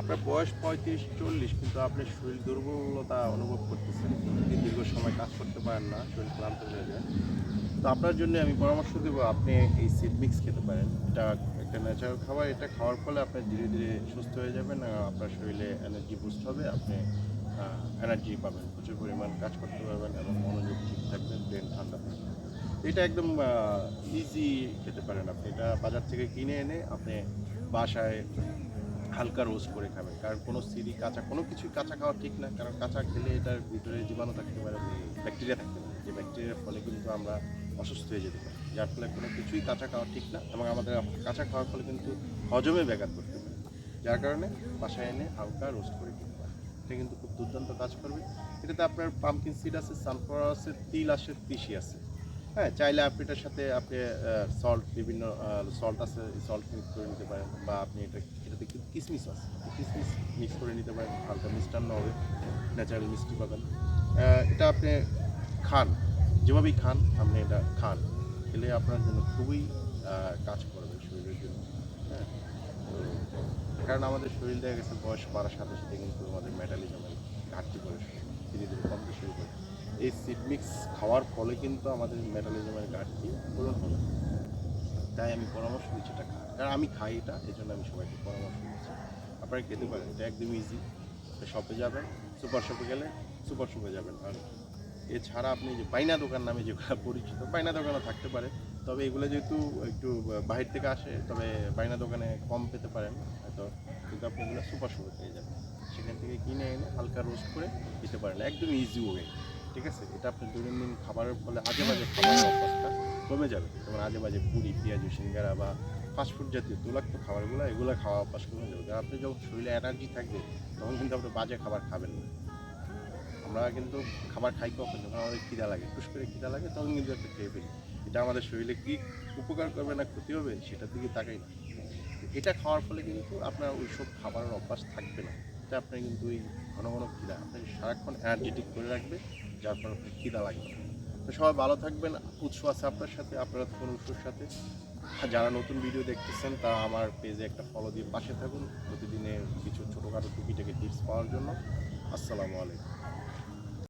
আপনার বয়স ৩৫-৪০ কিন্তু আপনি শরীর দুর্বলতা অনুভব করতেছেন। দীর্ঘ সময় কাজ করতে পারেন না, শরীর ক্লান্ত হয়ে যায়। তো আপনার জন্য আমি পরামর্শ দেবো আপনি এই সিড মিক্স খেতে পারেন। এটা একটা ন্যাচারাল খাবার। এটা খাওয়ার ফলে আপনি ধীরে ধীরে সুস্থ হয়ে যাবেন। আপনার শরীরে এনার্জি বুস্ট হবে। আপনি এনার্জি পাবেন, প্রচুর পরিমাণ কাজ করতে পারবেন এবং মনোযোগ ঠিক থাকবে, ব্রেন ঠান্ডা থাকবে। এটা একদম ইজি খেতে পারেন আপনি। এটা বাজার থেকে কিনে এনে আপনি বাসায় হালকা রোস্ট করে খাবেন। কারণ কোনো সিডই কাঁচা, কোনো কিছুই কাঁচা খাওয়া ঠিক না। কারণ কাঁচা খেলে এটার ভিতরে জীবাণু থাকতে পারে, ব্যাকটেরিয়া থাকতে পারে, যে ব্যাকটেরিয়ার ফলে কিন্তু আমরা অসুস্থ হয়ে যেতে পারি। যার ফলে কোনো কিছুই কাঁচা খাওয়া ঠিক না, এবং আমাদের কাঁচা খাওয়ার ফলে কিন্তু হজমে ব্যাঘাত করতে পারে। যার কারণে বাসায় এনে হালকা রোস্ট করে খেতে পারেন। এটা কিন্তু খুব দুর্দান্ত কাজ করবে। এটাতে আপনার পামকিন সিড আছে, সানফ্লাওয়ার আছে, তিল আছে, তিসি আছে। হ্যাঁ, চাইলে আপনি এটার সাথে আপনি সল্ট, বিভিন্ন সল্ট আছে, সল্ট মিক্স করে নিতে পারেন, বা আপনি এটাতে কিন্তু কিশমিশ আছে, কিশমিশ মিক্স করে নিতে পারেন। হালকা মিষ্টান্ন হবে, ন্যাচারাল মিষ্টি পাবেন। এটা আপনি খান, যেভাবেই খান আপনি এটা খান, খেলে আপনার জন্য খুবই কাজ করবে শরীরের জন্য। হ্যাঁ, তো কারণ আমাদের শরীর দেখা গেছে বয়স বাড়ার সাথে সাথে কিন্তু আমাদের মেটাবলিজমের ঘাটতি পড়ে, ধীরে ধীরে কমতে শুরু করে। এই সিড মিক্স খাওয়ার ফলে কিন্তু আমাদের মেটাবলিজমের ঘাটতি পূরণ হবে। তাই আমি পরামর্শ দিচ্ছি এটা খান। কারণ আমি খাই এটা, এই জন্য আমি সবাইকে পরামর্শ দিচ্ছি আপনারা খেতে পারেন। এটা একদম ইজি। শপে যাবেন, সুপার শপে গেলে সুপার শপে যাবেন। আর এছাড়া আপনি যে বাইনা দোকান নামে যেগুলো পরিচিত, বাইনা দোকানও থাকতে পারে, তবে এগুলো যেহেতু একটু বাহির থেকে আসে, তবে বাইনা দোকানে কম পেতে পারেন হয়তো, কিন্তু আপনি এগুলো সুপার শপে পেয়ে যাবেন। সেখান থেকে কিনে এনে হালকা রোস্ট করে খেতে পারেন, একদম ইজি ওয়ে। ঠিক আছে, এটা আপনার দৈনন্দিন খাবারের ফলে আজে বাজে খাবারের অভ্যাসটা কমে যাবে। যেমন আজে বাজে পুরি, পেঁয়াজু, সিঙ্গারা বা ফাস্টফুড জাতীয় তৈলাক্ত খাবারগুলো, এগুলো খাওয়া অভ্যাস কমে যাবে। কারণ আপনি যখন শরীরে এনার্জি থাকবে তখন কিন্তু আপনি বাজে খাবার খাবেন না। আমরা কিন্তু খাবার খাই কখন, যখন আমাদের খিদা লাগে, টুস করে খিদা লাগে, তখন কিন্তু একটা খেয়ে ফেলি। এটা আমাদের শরীরে কি উপকার করবে না ক্ষতি হবে সেটার দিকে তাকাই না। এটা খাওয়ার ফলে কিন্তু আপনার ওই সব খাবারের অভ্যাস থাকবে না। এটা আপনার কিন্তু ওই ঘন ঘন খিদা আপনাকে সারাক্ষণ এনার্জেটিক করে রাখবে, যার ফলে আপনার খিদা লাগবে না। তো সবাই ভালো থাকবেন। উৎস আছে আপনার সাথে, আপনারা থাকুন উৎসর সাথে। যারা নতুন ভিডিও দেখতেছেন তারা আমার পেজে একটা ফলো দিয়ে পাশে থাকুন, প্রতিদিনের কিছু ছোটোখাটো টুকিটাকি টিপস পাওয়ার জন্য। আসসালামু আলাইকুম।